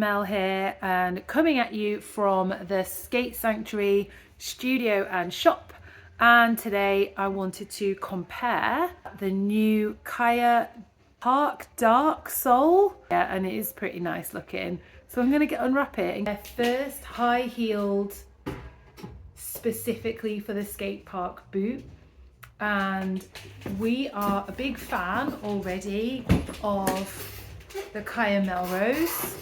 Mel here, and coming at you from the Skate Sanctuary studio and shop. And today I wanted to compare the new Chaya Park Dark Sole. Yeah, and it is pretty nice looking. So I'm going to unwrap it. Their first high-heeled specifically for the skate park boot. And we are a big fan already of the Chaya Melrose.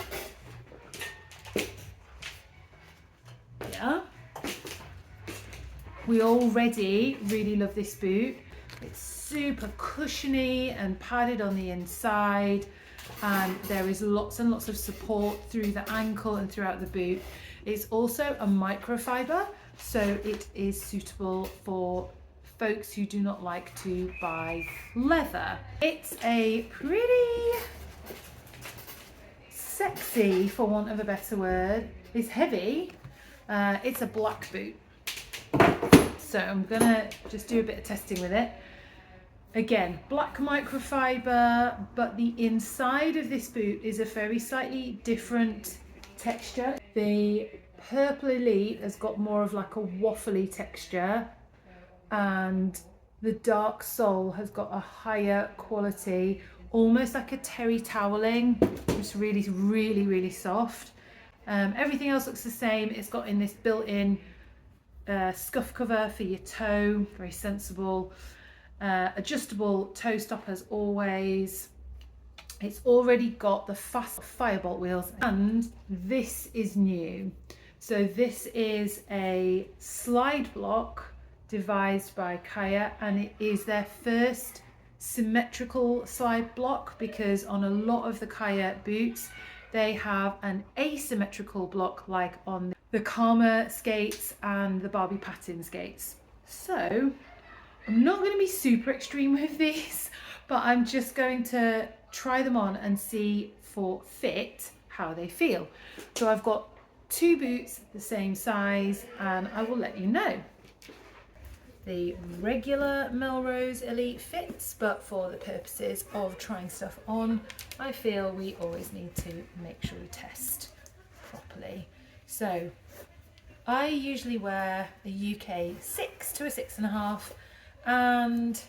Yeah. We already really love this boot. It's super cushiony and padded on the inside, and there is lots and lots of support through the ankle and throughout the boot. It's also a microfiber, so it is suitable for folks who do not like to buy leather. It's a pretty sexy, for want of a better word. It's heavy. It's a black boot. So I'm gonna just do a bit of testing with it. Again, black microfiber, but the inside of this boot is a very slightly different texture. The Purple Elite has got more of like a waffly texture, and the dark sole has got a higher quality, almost like a terry toweling. It's really soft. Everything else looks the same. It's got in this built-in scuff cover for your toe, very sensible. Adjustable toe stop as always. It's already got the fast firebolt wheels, and this is new. So this is a slide block devised by Chaya, and it is their first symmetrical slide block, because on a lot of the Chaya boots they have an asymmetrical block, like on the Karma skates and the Barbie Patin skates. So I'm not going to be super extreme with these, but I'm just going to try them on and see for fit how they feel. So I've got two boots the same size, and I will let you know. The regular Melrose Elite fits, but for the purposes of trying stuff on, I feel we always need to make sure we test properly. So I usually wear a UK 6 to a 6.5, and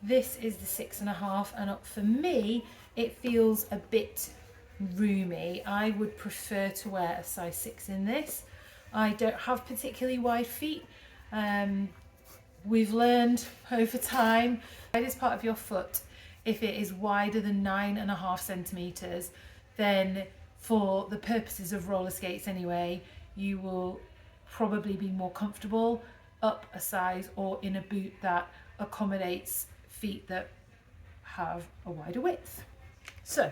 this is the 6.5, and for me it feels a bit roomy. I would prefer to wear a size 6 in this. I don't have particularly wide feet. We've learned over time, the widest part of your foot, if it is wider than 9.5 centimeters, then for the purposes of roller skates anyway, you will probably be more comfortable up a size or in a boot that accommodates feet that have a wider width. So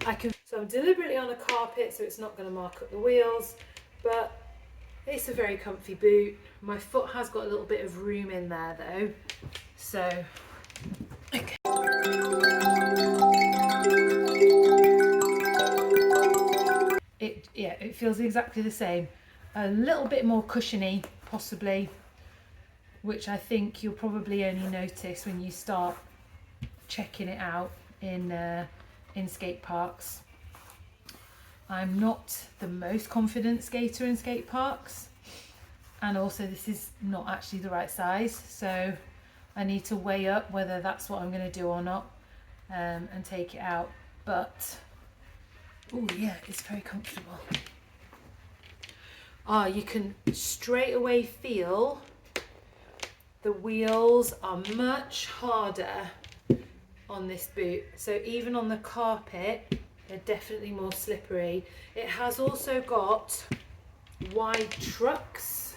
I'm deliberately on a carpet, so it's not going to mark up the wheels, but it's a very comfy boot. My foot has got a little bit of room in there though, so okay. It feels exactly the same. A little bit more cushiony possibly, which I think you'll probably only notice when you start checking it out in skate parks. I'm not the most confident skater in skate parks, and also this is not actually the right size, so I need to weigh up whether that's what I'm going to do or not, and take it out. But oh yeah, it's very comfortable. You can straight away feel the wheels are much harder on this boot, so even on the carpet they're definitely more slippery. It has also got wide trucks.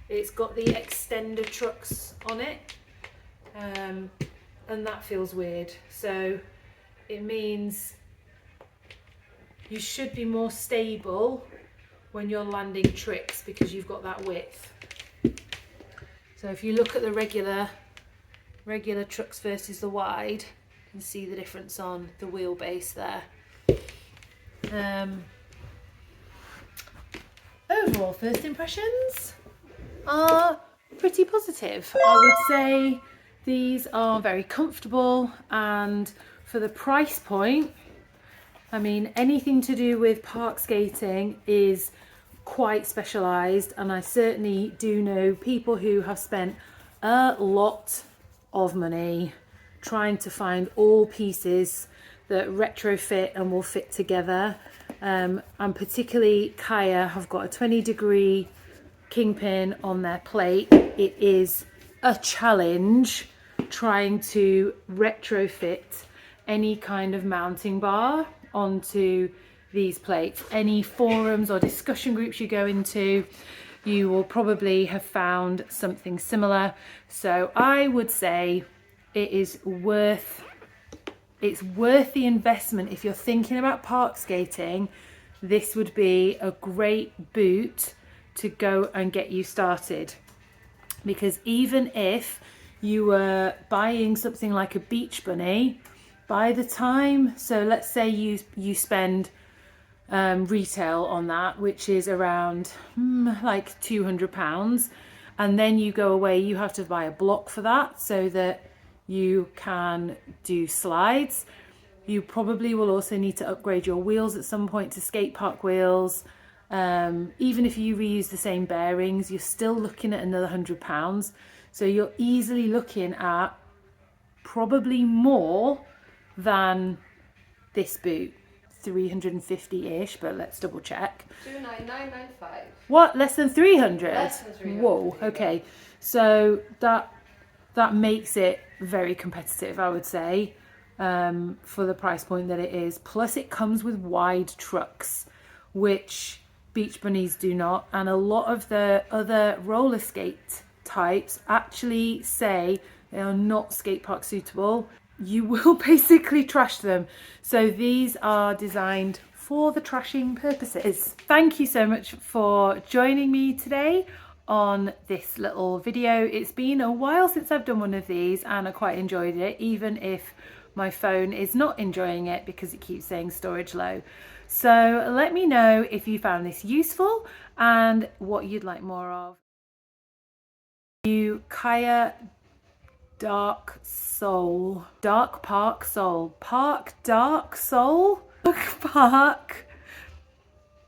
It's got the extender trucks on it, and that feels weird. So it means you should be more stable when you're landing tricks because you've got that width. So if you look at the regular trucks versus the wide, you can see the difference on the wheelbase there. Overall first impressions are pretty positive. I would say these are very comfortable, and for the price point I mean, anything to do with park skating is quite specialised, and I certainly do know people who have spent a lot of money trying to find all pieces that retrofit and will fit together. And particularly Chaya have got a 20-degree kingpin on their plate. It is a challenge trying to retrofit any kind of mounting bar onto these plates. Any forums or discussion groups you go into, you will probably have found something similar. So I would say it's worth the investment. If you're thinking about park skating, this would be a great boot to go and get you started. Because even if you were buying something like a Beach Bunny, by the time, so let's say you spend retail on that, which is around like £200, and then you go away, you have to buy a block for that so that you can do slides. You probably will also need to upgrade your wheels at some point to skate park wheels. Even if you reuse the same bearings, you're still looking at another £100. So you're easily looking at probably more than this boot, 350-ish, but let's double check. 29995. What, less than 300? Less than 300. Whoa, okay. So that makes it very competitive, I would say, for the price point that it is. Plus it comes with wide trucks, which Beach Bunnies do not, and a lot of the other roller skate types actually say they are not skate park suitable. You will basically trash them. So these are designed for the trashing purposes. Thank you so much for joining me today on this little video. It's been a while since I've done one of these and I quite enjoyed it, even if my phone is not enjoying it because it keeps saying storage low. So let me know if you found this useful and what you'd like more of. Chaya Dark Soul. Dark Park Soul. Park Dark Soul? Park.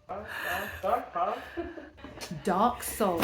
Dark Park. Dark Soul.